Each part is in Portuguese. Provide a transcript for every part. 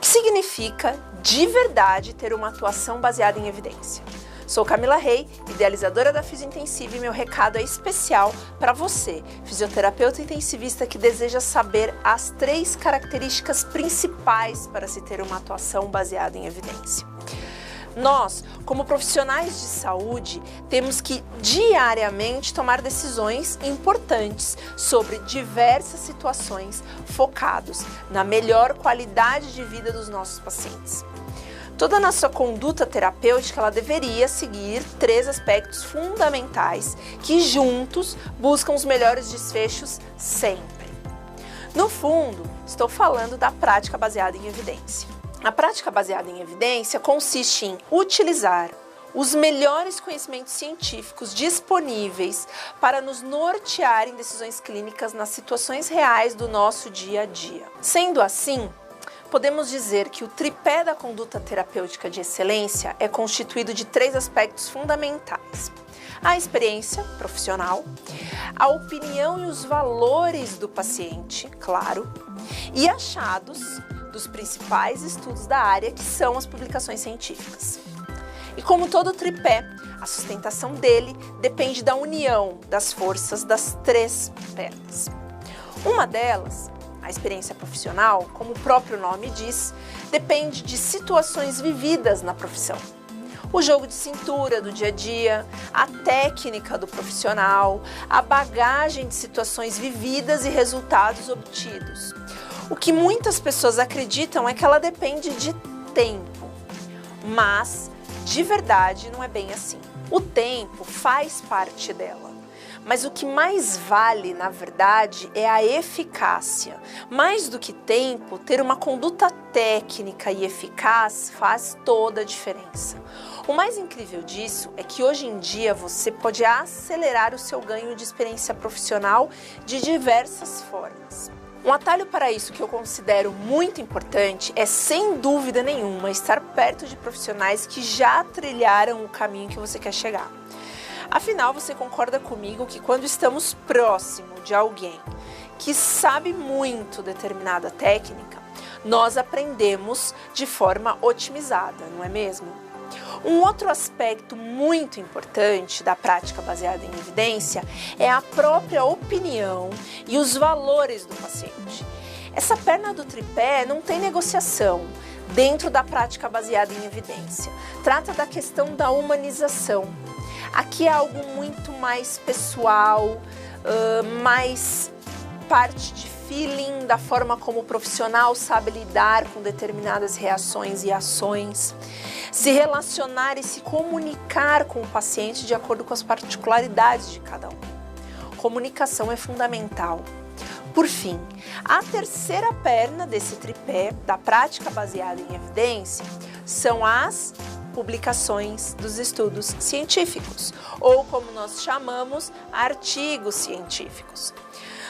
O que significa de verdade ter uma atuação baseada em evidência? Sou Camila Rey, idealizadora da Fisiointensiva, e meu recado é especial para você, fisioterapeuta intensivista que deseja saber as 3 características principais para se ter uma atuação baseada em evidência. Nós, como profissionais de saúde, temos que diariamente tomar decisões importantes sobre diversas situações focados na melhor qualidade de vida dos nossos pacientes. Toda a nossa conduta terapêutica ela deveria seguir 3 aspectos fundamentais que juntos buscam os melhores desfechos sempre. No fundo, estou falando da prática baseada em evidência. A prática baseada em evidência consiste em utilizar os melhores conhecimentos científicos disponíveis para nos nortear em decisões clínicas nas situações reais do nosso dia a dia. Sendo assim, podemos dizer que o tripé da conduta terapêutica de excelência é constituído de 3 aspectos fundamentais: a experiência profissional, a opinião e os valores do paciente, claro, e achados dos principais estudos da área, que são as publicações científicas. E como todo tripé, a sustentação dele depende da união das forças das 3 pernas. Uma delas, a experiência profissional, como o próprio nome diz, depende de situações vividas na profissão. O jogo de cintura do dia a dia, a técnica do profissional, a bagagem de situações vividas e resultados obtidos. O que muitas pessoas acreditam é que ela depende de tempo, mas de verdade não é bem assim. O tempo faz parte dela. Mas o que mais vale, na verdade, é a eficácia. Mais do que tempo, ter uma conduta técnica e eficaz faz toda a diferença. O mais incrível disso é que hoje em dia você pode acelerar o seu ganho de experiência profissional de diversas formas. Um atalho para isso que eu considero muito importante é, sem dúvida nenhuma, estar perto de profissionais que já trilharam o caminho que você quer chegar. Afinal, você concorda comigo que quando estamos próximo de alguém que sabe muito determinada técnica, nós aprendemos de forma otimizada, não é mesmo? Um outro aspecto muito importante da prática baseada em evidência é a própria opinião e os valores do paciente. Essa perna do tripé não tem negociação dentro da prática baseada em evidência. Trata da questão da humanização. Aqui é algo muito mais pessoal, mais parte de feeling, da forma como o profissional sabe lidar com determinadas reações e ações, se relacionar e se comunicar com o paciente de acordo com as particularidades de cada um. Comunicação é fundamental. Por fim, a terceira perna desse tripé da prática baseada em evidência são as publicações dos estudos científicos, ou como nós chamamos, artigos científicos.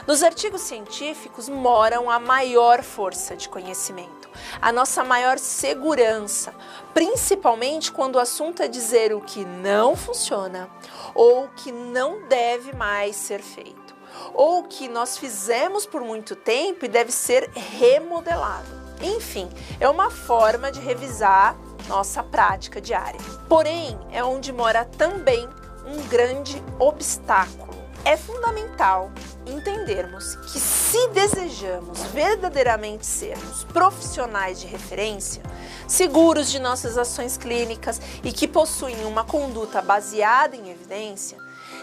Nos artigos científicos moram a maior força de conhecimento, a nossa maior segurança, principalmente quando o assunto é dizer o que não funciona ou o que não deve mais ser feito, ou o que nós fizemos por muito tempo e deve ser remodelado. Enfim, é uma forma de revisar nossa prática diária. Porém, é onde mora também um grande obstáculo. É fundamental entendermos que, se desejamos verdadeiramente sermos profissionais de referência, seguros de nossas ações clínicas e que possuem uma conduta baseada em evidência,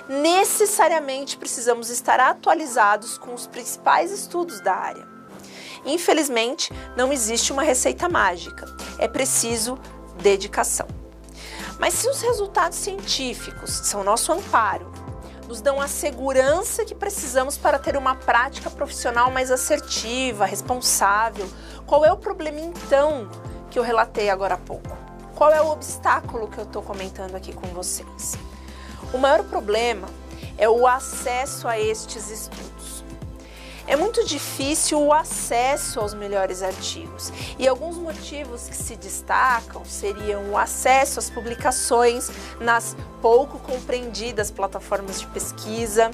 necessariamente precisamos estar atualizados com os principais estudos da área. Infelizmente, não existe uma receita mágica, é preciso dedicação. Mas se os resultados científicos são nosso amparo, nos dão a segurança que precisamos para ter uma prática profissional mais assertiva, responsável, qual é o problema então que eu relatei agora há pouco? Qual é o obstáculo que eu estou comentando aqui com vocês? O maior problema é o acesso a estes estudos. É muito difícil o acesso aos melhores artigos, e alguns motivos que se destacam seriam o acesso às publicações nas pouco compreendidas plataformas de pesquisa,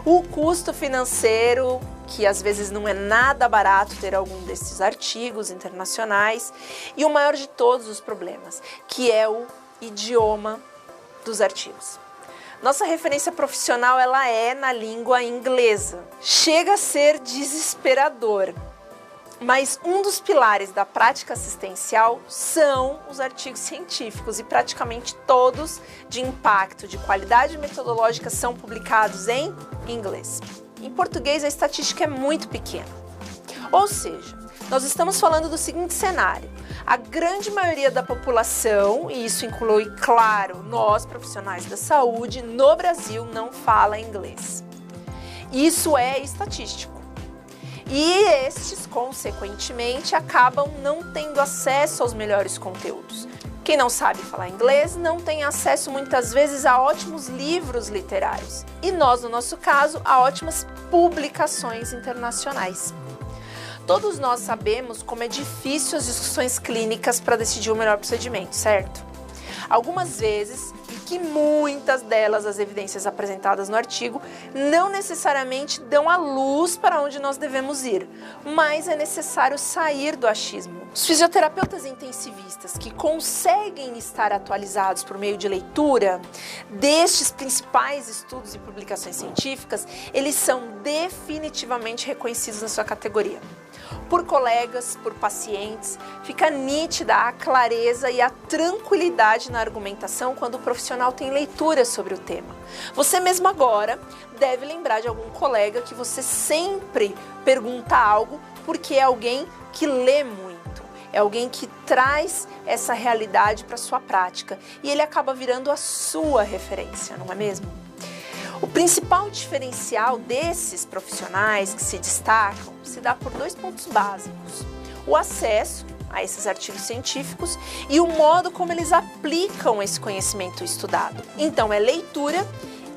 o custo financeiro que às vezes não é nada barato ter algum desses artigos internacionais, e o maior de todos os problemas, que é o idioma dos artigos. Nossa referência profissional, ela é na língua inglesa. Chega a ser desesperador, mas um dos pilares da prática assistencial são os artigos científicos e praticamente todos de impacto, de qualidade metodológica são publicados em inglês. Em português, a estatística é muito pequena. Ou seja, nós estamos falando do seguinte cenário: a grande maioria da população, e isso inclui, claro, nós profissionais da saúde, no Brasil não fala inglês. Isso é estatístico. E estes, consequentemente, acabam não tendo acesso aos melhores conteúdos. Quem não sabe falar inglês não tem acesso muitas vezes a ótimos livros literários. E nós, no nosso caso, a ótimas publicações internacionais. Todos nós sabemos como é difícil as discussões clínicas para decidir o melhor procedimento, certo? Algumas vezes, e que muitas delas, as evidências apresentadas no artigo, não necessariamente dão a luz para onde nós devemos ir, mas é necessário sair do achismo. Os fisioterapeutas intensivistas que conseguem estar atualizados por meio de leitura destes principais estudos e publicações científicas, eles são definitivamente reconhecidos na sua categoria. Por colegas, por pacientes, fica nítida a clareza e a tranquilidade na argumentação quando o profissional tem leitura sobre o tema. Você mesmo agora deve lembrar de algum colega que você sempre pergunta algo porque é alguém que lê muito, é alguém que traz essa realidade para a sua prática e ele acaba virando a sua referência, não é mesmo? O principal diferencial desses profissionais que se destacam se dá por dois pontos básicos: o acesso a esses artigos científicos e o modo como eles aplicam esse conhecimento estudado. Então, é leitura,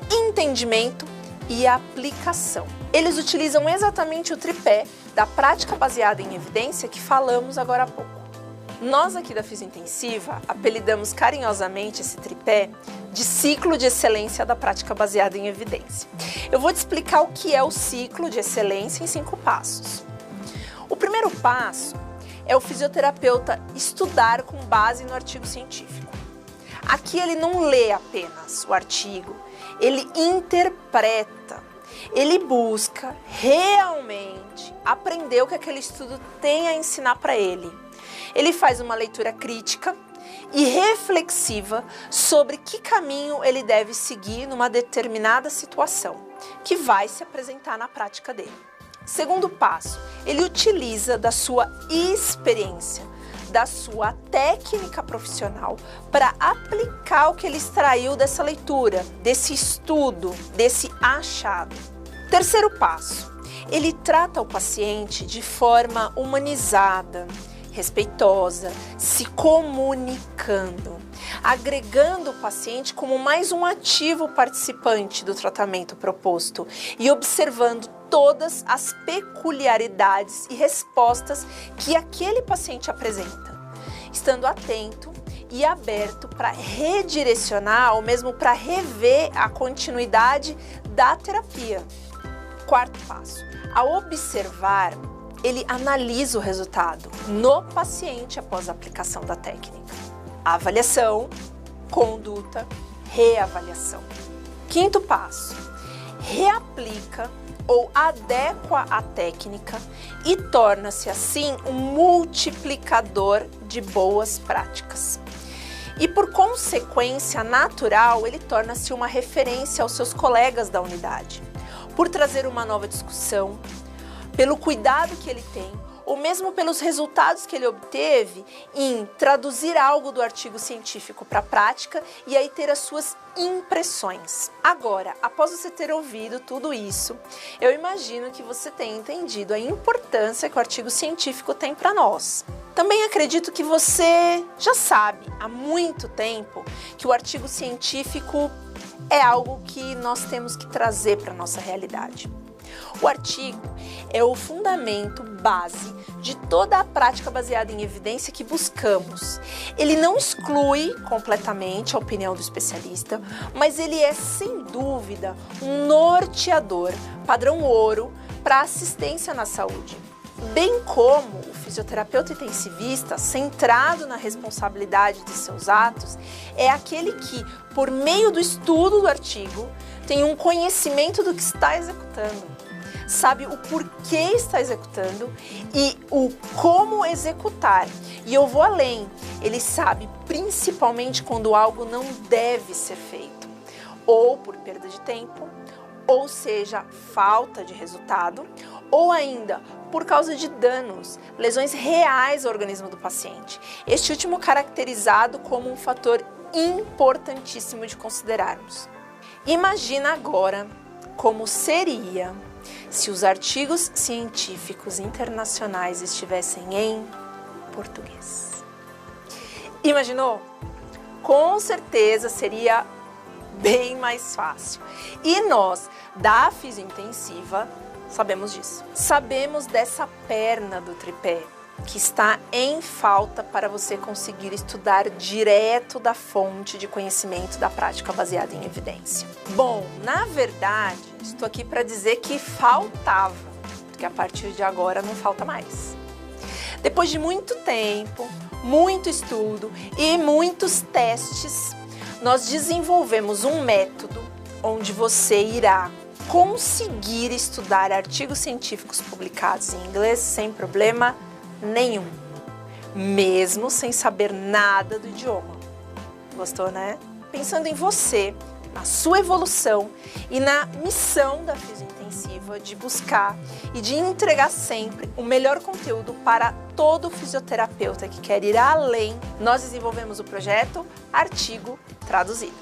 entendimento e aplicação. Eles utilizam exatamente o tripé da prática baseada em evidência que falamos agora há pouco. Nós aqui da Fisiointensiva apelidamos carinhosamente esse tripé de ciclo de excelência da prática baseada em evidência. Eu vou te explicar o que é o ciclo de excelência em 5 passos. O primeiro passo é o fisioterapeuta estudar com base no artigo científico. Aqui ele não lê apenas o artigo, ele interpreta, ele busca realmente aprender o que aquele estudo tem a ensinar para ele. Ele faz uma leitura crítica e reflexiva sobre que caminho ele deve seguir numa determinada situação, que vai se apresentar na prática dele. Segundo passo, ele utiliza da sua experiência, da sua técnica profissional para aplicar o que ele extraiu dessa leitura, desse estudo, desse achado. Terceiro passo, ele trata o paciente de forma humanizada, respeitosa, se comunicando, agregando o paciente como mais um ativo participante do tratamento proposto e observando todas as peculiaridades e respostas que aquele paciente apresenta, estando atento e aberto para redirecionar ou mesmo para rever a continuidade da terapia. Quarto passo, ao observar, ele analisa o resultado no paciente após a aplicação da técnica. Avaliação, conduta, reavaliação. Quinto passo, reaplica ou adequa a técnica e torna-se assim um multiplicador de boas práticas. E por consequência natural, ele torna-se uma referência aos seus colegas da unidade, por trazer uma nova discussão, pelo cuidado que ele tem, ou mesmo pelos resultados que ele obteve em traduzir algo do artigo científico para a prática e aí ter as suas impressões. Agora, após você ter ouvido tudo isso, eu imagino que você tenha entendido a importância que o artigo científico tem para nós. Também acredito que você já sabe há muito tempo que o artigo científico é algo que nós temos que trazer para a nossa realidade. O artigo é o fundamento base de toda a prática baseada em evidência que buscamos. Ele não exclui completamente a opinião do especialista, mas ele é, sem dúvida, um norteador, padrão ouro, para assistência na saúde, bem como o fisioterapeuta intensivista, centrado na responsabilidade de seus atos, é aquele que, por meio do estudo do artigo, tem um conhecimento do que está executando, sabe o porquê está executando e o como executar. E eu vou além, ele sabe principalmente quando algo não deve ser feito, ou por perda de tempo, ou seja, falta de resultado, ou ainda por causa de danos, lesões reais ao organismo do paciente. Este último caracterizado como um fator importantíssimo de considerarmos. Imagina agora como seria se os artigos científicos internacionais estivessem em português. Imaginou? Com certeza seria bem mais fácil. E nós, da Fisiointensiva, sabemos disso. Sabemos dessa perna do tripé que está em falta para você conseguir estudar direto da fonte de conhecimento da prática baseada em evidência. Bom, na verdade, estou aqui para dizer que faltava, porque a partir de agora não falta mais. Depois de muito tempo, muito estudo e muitos testes, nós desenvolvemos um método onde você irá conseguir estudar artigos científicos publicados em inglês sem problema nenhum, mesmo sem saber nada do idioma. Gostou, né? Pensando em você, na sua evolução e na missão da Fisiointensiva de buscar e de entregar sempre o melhor conteúdo para todo fisioterapeuta que quer ir além, nós desenvolvemos o projeto Artigo Traduzido.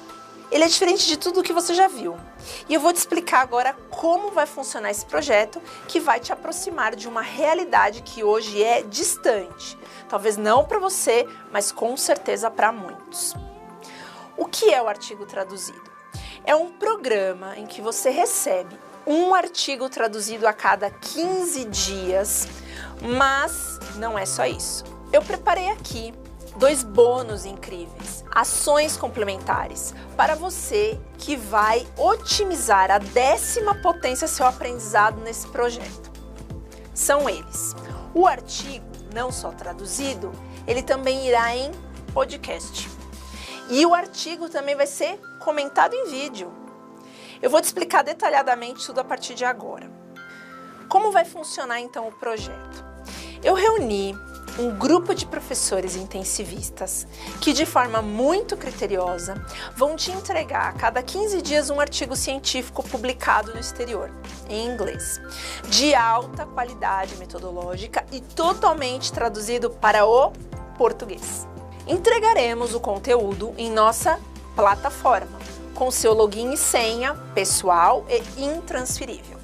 Ele é diferente de tudo o que você já viu. E eu vou te explicar agora como vai funcionar esse projeto, que vai te aproximar de uma realidade que hoje é distante. Talvez não para você, mas com certeza para muitos. O que é o Artigo Traduzido? É um programa em que você recebe um artigo traduzido a cada 15 dias, mas não é só isso. Eu preparei aqui 2 bônus incríveis, ações complementares, para você que vai otimizar a 10ª potência seu aprendizado nesse projeto. São eles: o artigo, não só traduzido, ele também irá em podcast. E o artigo também vai ser comentado em vídeo. Eu vou te explicar detalhadamente tudo a partir de agora. Como vai funcionar então o projeto? Eu reuni um grupo de professores intensivistas que, de forma muito criteriosa, vão te entregar a cada 15 dias um artigo científico publicado no exterior, em inglês, de alta qualidade metodológica e totalmente traduzido para o português. Entregaremos o conteúdo em nossa plataforma, com seu login e senha pessoal e intransferível,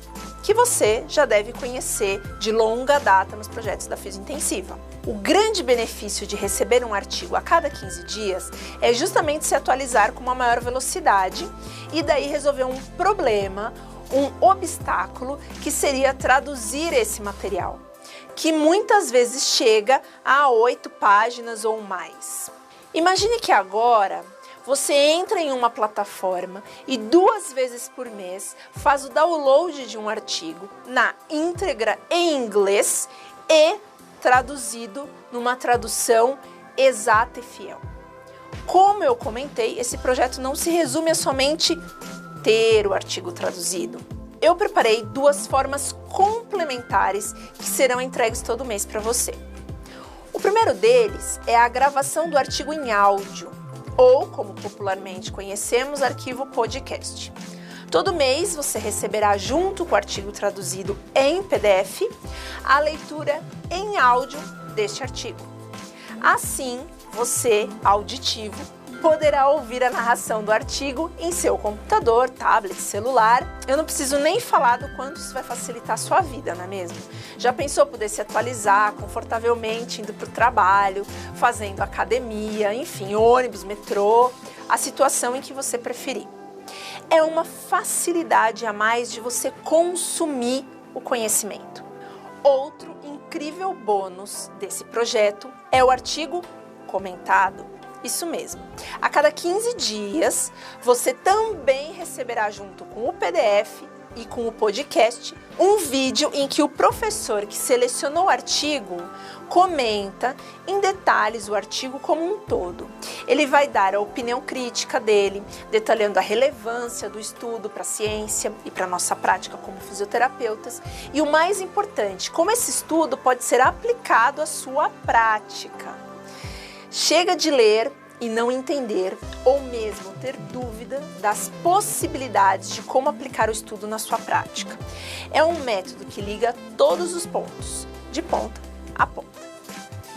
que você já deve conhecer de longa data nos projetos da Fisiointensiva. O grande benefício de receber um artigo a cada 15 dias é justamente se atualizar com uma maior velocidade e daí resolver um problema, um obstáculo que seria traduzir esse material, que muitas vezes chega a 8 páginas ou mais. Imagine que agora você entra em uma plataforma e 2 vezes por mês faz o download de um artigo na íntegra em inglês e traduzido numa tradução exata e fiel. Como eu comentei, esse projeto não se resume a somente ter o artigo traduzido. Eu preparei 2 formas complementares que serão entregues todo mês para você. O primeiro deles é a gravação do artigo em áudio, ou, como popularmente conhecemos, arquivo podcast. Todo mês você receberá, junto com o artigo traduzido em PDF, a leitura em áudio deste artigo. Assim, você, auditivo, poderá ouvir a narração do artigo em seu computador, tablet, celular. Eu não preciso nem falar do quanto isso vai facilitar a sua vida, não é mesmo? Já pensou poder se atualizar confortavelmente indo para o trabalho, fazendo academia, enfim, ônibus, metrô, a situação em que você preferir. É uma facilidade a mais de você consumir o conhecimento. Outro incrível bônus desse projeto é o artigo comentado. Isso mesmo. A cada 15 dias, você também receberá junto com o PDF e com o podcast um vídeo em que o professor que selecionou o artigo comenta em detalhes o artigo como um todo. Ele vai dar a opinião crítica dele, detalhando a relevância do estudo para a ciência e para a nossa prática como fisioterapeutas. E o mais importante, como esse estudo pode ser aplicado à sua prática. Chega de ler e não entender, ou mesmo ter dúvida das possibilidades de como aplicar o estudo na sua prática. É um método que liga todos os pontos, de ponta a ponta.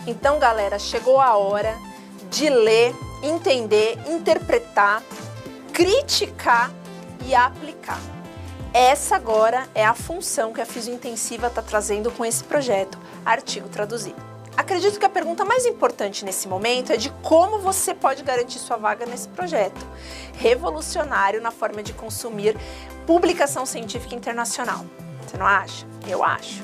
Então, galera, chegou a hora de ler, entender, interpretar, criticar e aplicar. Essa agora é a função que a Fisiointensiva está trazendo com esse projeto, Artigo Traduzido. Acredito que a pergunta mais importante nesse momento é de como você pode garantir sua vaga nesse projeto revolucionário na forma de consumir publicação científica internacional. Você não acha? Eu acho.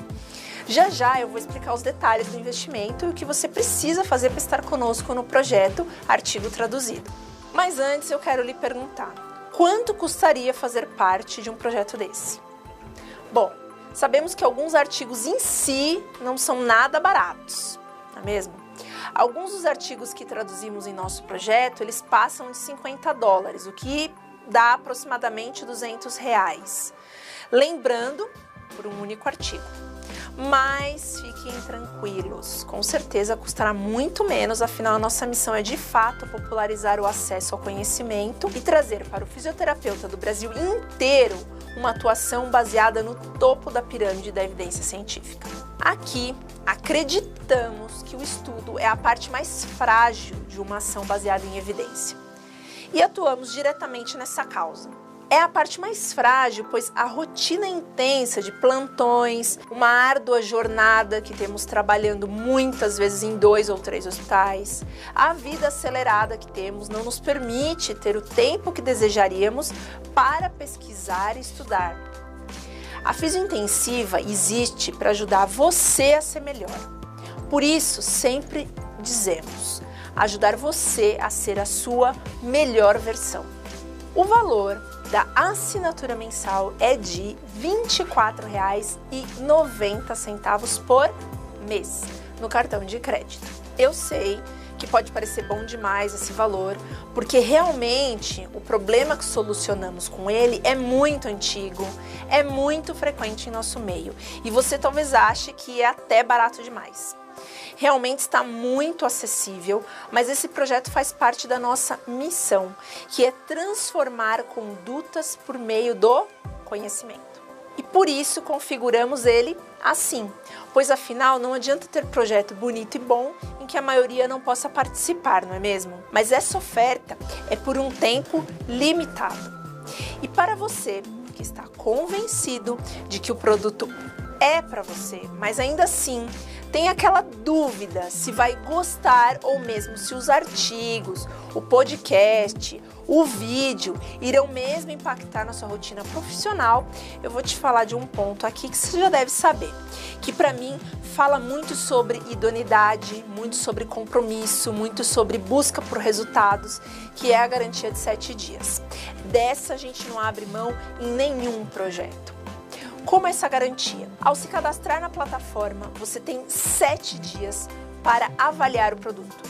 Já eu vou explicar os detalhes do investimento e o que você precisa fazer para estar conosco no projeto Artigo Traduzido. Mas antes eu quero lhe perguntar, quanto custaria fazer parte de um projeto desse? Bom, sabemos que alguns artigos em si não são nada baratos, não é mesmo? Alguns dos artigos que traduzimos em nosso projeto, eles passam de $50, o que dá aproximadamente R$200. Lembrando, por um único artigo. Mas fiquem tranquilos, com certeza custará muito menos, afinal a nossa missão é de fato popularizar o acesso ao conhecimento e trazer para o fisioterapeuta do Brasil inteiro uma atuação baseada no topo da pirâmide da evidência científica. Aqui, acreditamos que o estudo é a parte mais frágil de uma ação baseada em evidência e atuamos diretamente nessa causa. É a parte mais frágil, pois a rotina intensa de plantões, uma árdua jornada que temos trabalhando muitas vezes em 2 ou 3 hospitais, a vida acelerada que temos não nos permite ter o tempo que desejaríamos para pesquisar e estudar. A Fisiointensiva existe para ajudar você a ser melhor. Por isso, sempre dizemos, ajudar você a ser a sua melhor versão. O valor da assinatura mensal é de R$ 24,90 por mês no cartão de crédito. Eu sei que pode parecer bom demais esse valor, porque realmente o problema que solucionamos com ele é muito antigo, é muito frequente em nosso meio e você talvez ache que é até barato demais. Realmente está muito acessível, mas esse projeto faz parte da nossa missão, que é transformar condutas por meio do conhecimento. E por isso configuramos ele assim, pois afinal não adianta ter projeto bonito e bom em que a maioria não possa participar, não é mesmo? Mas essa oferta é por um tempo limitado. E para você que está convencido de que o produto é para você, mas ainda assim tem aquela dúvida se vai gostar ou mesmo se os artigos, o podcast, o vídeo irão mesmo impactar na sua rotina profissional, eu vou te falar de um ponto aqui que você já deve saber, que para mim fala muito sobre idoneidade, muito sobre compromisso, muito sobre busca por resultados, que é a garantia de 7 dias. Dessa a gente não abre mão em nenhum projeto. Como é essa garantia? Ao se cadastrar na plataforma, você tem 7 dias para avaliar o produto.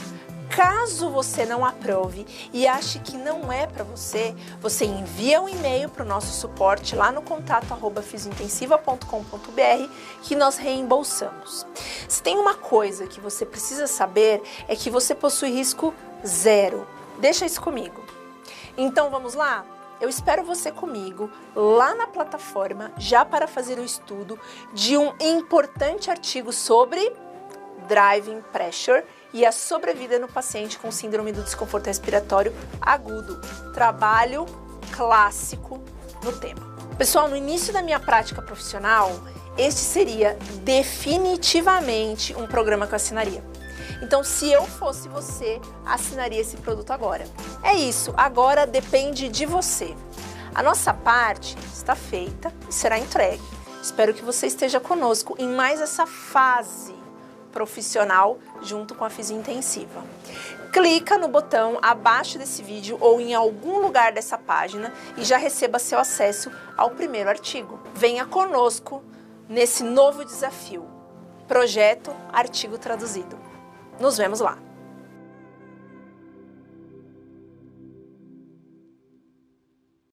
Caso você não aprove e ache que não é para você, você envia um e-mail para o nosso suporte lá no contato@fisiointensiva.com.br que nós reembolsamos. Se tem uma coisa que você precisa saber é que você possui risco 0. Deixa isso comigo. Então vamos lá? Eu espero você comigo lá na plataforma já para fazer o estudo de um importante artigo sobre driving pressure e a sobrevida no paciente com síndrome do desconforto respiratório agudo. Trabalho clássico no tema. Pessoal, no início da minha prática profissional, este seria definitivamente um programa que eu assinaria. Então, se eu fosse você, assinaria esse produto agora. É isso, agora depende de você. A nossa parte está feita e será entregue. Espero que você esteja conosco em mais essa fase profissional junto com a fisiointensiva. Clica no botão abaixo desse vídeo ou em algum lugar dessa página e já receba seu acesso ao primeiro artigo. Venha conosco nesse novo desafio. Projeto Artigo Traduzido. Nos vemos lá!